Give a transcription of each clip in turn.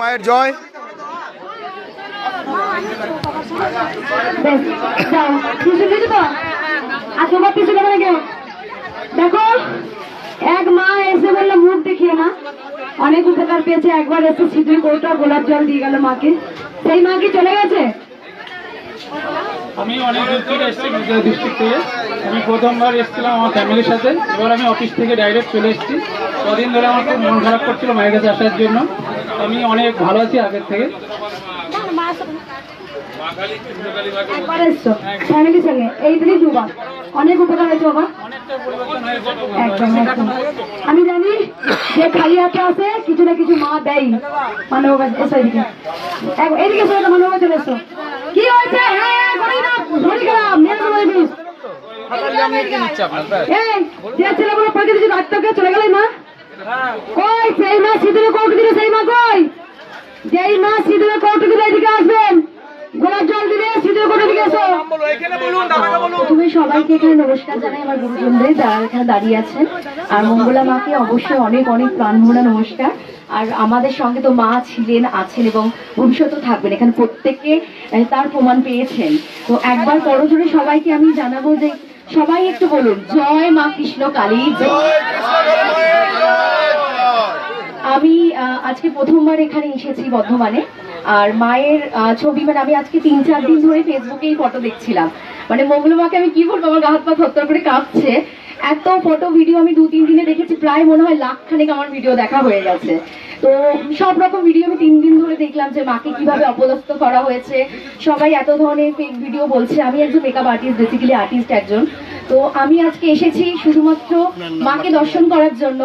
মায়ের জয়। দেখো এক মা এসে বললো মুখ দেখিয়ে না, অনেক উপকার পেয়েছে। একবার এসে সিঁদুর কৌটা গোলাপ জল দিয়ে গেল মাকে, সেই মা কি চলে গেছে? আমি অনেক দূর থেকে এসেছি ডিস্ট্রিক্ট থেকে। আমি প্রথমবার এসেছিলাম আমার ফ্যামিলির সাথে, এবার আমি অফিস থেকে ডাইরেক্ট চলে এসেছি। কদিন ধরে আমার খুব মন খারাপ করছিল মায়ের কাছে আসার জন্য। আমি অনেক ভালো আছি আগের থেকে। একবার এসছো ফ্যামিলির সঙ্গে, এই দিনই দুবার, অনেক উপকার হয়েছে বাবা। একদম একদম আমি জানি যে খালি হাতে আসে কিছু না কিছু মা দেয় মানব কাছে। এসো এদিকে, এইদিকে মানব কাছে চলে এসো। কি হয়েছে? যে ছেলেগুলো পরীক্ষা দিচ্ছে ডাক্তারকে চলে গেল মা কই? সেই মা সিঁদুরে কৌটো দিলে, সেই মা কই? যেই মা সিঁদুরে কৌটো দিলে এদিকে আসবেন, গোলাপ জল দিলে সিঁদুরে কৌটো দিকে এসো। তুমি সবাইকে এখানে নমস্কার জানাই, আমার গুরুজনদের যারা এখানে দাঁড়িয়ে আছেন। আর মঙ্গলা মাকে অবশ্যই অনেক অনেক প্রাণ ভরা নমস্কার। আর আমাদের সঙ্গে তো মা ছিলেন, আছেন এবং ভবিষ্যতেও থাকবেন, এখানে প্রত্যেকে তার প্রমাণ পেয়েছেন। তো একবার করজোরে সবাইকে আমি জানাবো যে সবাই একটু বলুন জয় মা কৃষ্ণ কালী জয়। আমি আজকে প্রথমবার এখানে এসেছি বর্ধমানে। আর মায়ের ছবি মানে আমি আজকে 3-4 দিন ধরে ফেসবুকে এই ফটো দেখছিলাম। মানে মঙ্গলা মাকে আমি কি বলবো, আমার গা হাত পা থরথর করে কাঁপছে। এত ফটো ভিডিও আমি 2-3 দিনে দেখেছি, প্রায় মনে হয় লাখখানেক আমার ভিডিও দেখা হয়ে গেছে। তো সব রকম ভিডিও আমি 3 দিন ধরে দেখলাম যে মাকে কিভাবে অপদস্থ করা হয়েছে। সবাই এত ধরনের ফেক ভিডিও বলছে। আমি একজন মেকআপ আর্টিস্ট, বেসিক্যালি আর্টিস্ট একজন। তো আমি আজকে এসেছি শুধুমাত্র মাকে দর্শন করার জন্য।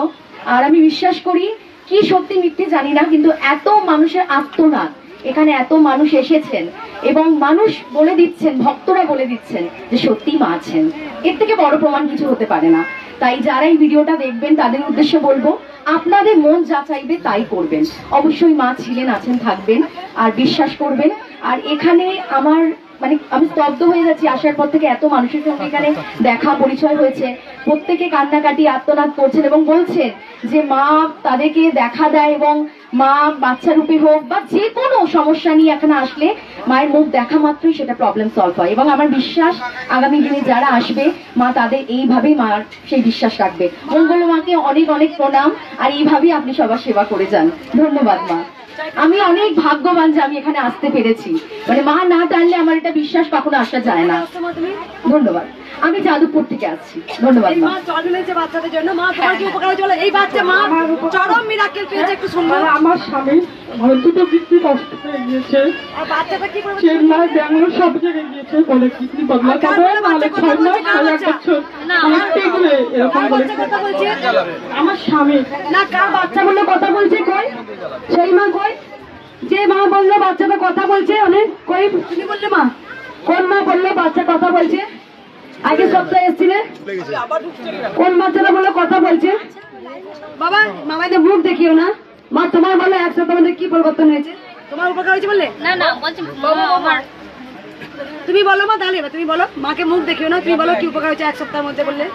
আর আমি বিশ্বাস করি, কি সত্যি মিথ্যে জানি না, কিন্তু এত মানুষের আত্মনাদ, এখানে এত মানুষ এসেছেন এবং মানুষ বলে দিচ্ছেন, ভক্তরা বলে দিচ্ছেন যে সত্যি মা আছেন। এর থেকে বড় প্রমাণ কিছু হতে পারে না। তাই যারা এই ভিডিওটা দেখবেন তাদের উদ্দেশ্যে বলবো, আপনাদের মন যা চাইবে তাই করবেন। অবশ্যই মা ছিলেন, আছেন, থাকবেন, আর বিশ্বাস করবেন। আর এখানে আমার মানে আমি স্তব্ধ হয়ে যাচ্ছি। আসার পর থেকে এত মানুষের সঙ্গে এখানে দেখা পরিচয় হয়েছে, প্রত্যেকে কান্নাকাটি আর্তনাদ করছেন এবং বলছেন যে মা তাদেরকে দেখা দেয় এবং মা বাচ্চা রূপে হোক বা যে কোনো সমস্যা নিয়ে এখানে আসলে মায়ের মুখ দেখা মাত্রই সেটা প্রবলেম সলভ হয়। এবং আমার বিশ্বাস আগামী দিনে যারা আসবে মা তাদের এইভাবেই মার সেই বিশ্বাস রাখবে। মঙ্গলা মাকে অনেক অনেক প্রণাম। আর এইভাবেই আপনি সবার সেবা করে যান। ধন্যবাদ মা। আমি অনেক ভাগ্যবান যে আমি এখানে আসতে পেরেছি। মানে মা না টানলে আমার এটা বিশ্বাস কখনো আসা যায় না। ধন্যবাদ। আমি যাদবপুর থেকে আসছি। ধন্যবাদ মা। বাচ্চাদের জন্য মা তোমার কি উপকার হয়েছে? এই বাচ্চা মা চরম মিরাকেল পেয়েছে, একটু শুনবো। আমার স্বামী দুটো কিডনি নষ্ট হয়ে গিয়েছে, আর বাচ্চাটা কি করবে? চেন্নাই, ব্যাঙ্গালোর সব জায়গায় গিয়েছে, বলে কিডনি বদলাতে হবে, নাহলে 6 মাস 1 বছর এরকম বলেছে। আমার স্বামী না, কার বাচ্চা বললো কথা বলছে? কই সেই মা? কই যে মা বললো বাচ্চাটা কথা বলছে? অনেক কই তুমি বললে মা? কোন মা বললো বাচ্চা কথা বলছে? আগে সপ্তাহে এসেছিলে, কোন বাচ্চাটা বললো কথা বলছে? বাবা মামাদের মুখ দেখিও না মা। তোমার বলো এক সপ্তাহের মধ্যে কি পরিবর্তন হয়েছে? তোমার উপকার হয়েছে বললে? না না বলছি তুমি বলো মা, তাহলে তুমি বলো। মাকে মুখ দেখিও না, তুমি বলো কি উপকার হয়েছে 1 সপ্তাহের মধ্যে বললে।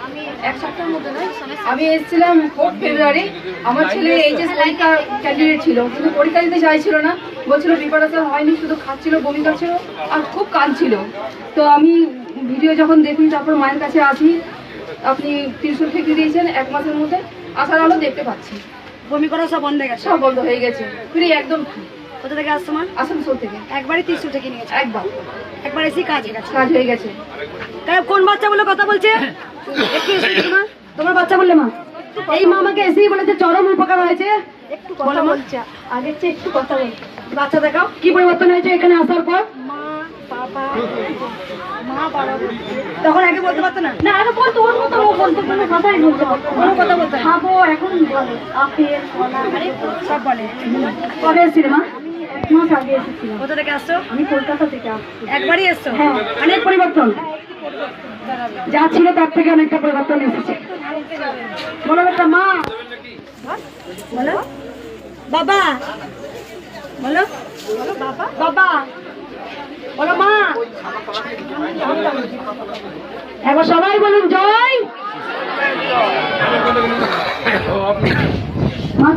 1 সপ্তাহের মধ্যে নয়, আমি এসেছিলাম 4 ফেব্রুয়ারি। আমার ছেলে এইচএস পরীক্ষা ক্যান্ডিডেট ছিল, কিন্তু পরীক্ষা দিতে চাইছিল না, বলছিল প্রিপারেশন হয়নি, শুধু খাচ্ছিল, বমি করছিল আর খুব কাঁদছিল। তো আমি ভিডিও যখন দেখি, তারপর মায়ের কাছে আসি। আপনি ত্রিশূল ঠেকে দিয়েছেন, 1 মাসের মধ্যে আসার আলো দেখতে পাচ্ছি। বমি করা সব বন্ধ হয়ে গেছে, সব বন্ধ হয়ে গেছে, ফ্রি একদম। কোথা থেকে আসছো মা? আসানসোল থেকে। একবারই 300 থেকে নিয়েছে? একবার এসে কাজ হয়ে গেছে। কাজ হয়ে গেছে। কোন বাচ্চা বলে কথা বলছে? একটু এসে মা, তোমার বাচ্চা বললে মা? এই মা আমাকে এসেই বলেছে চরম উপকার হয়েছে। একটু কথা বলছে, আগের চেয়ে একটু কথা বলছে। বাচ্চা দেখাও কি পরিবর্তন হয়েছে এখানে আসার পর। মা বাবা তখন আগে বলতে পারতো না? না আরো বলতো, ওর মতো ও বলতো, কোনো কথাই বলতো, কোনো কথা বলতো না। খাবো এখন বলে আপেল কলা সব বলে। কবে এসেছিলে মা? 1 মাস আগে এসেছিলাম। কোথা থেকে আসছো? আমি কলকাতা থেকে আসছি। একবারই এসছো? হ্যাঁ, অনেক পরিবর্তন, যা ছিল তার থেকে অনেকটা পরিবর্তন এসেছে। বলো একটা মা, বলো বাবা, বলো বাবা, বাবা বলো মা। একবার সবাই বলুন জয় মা।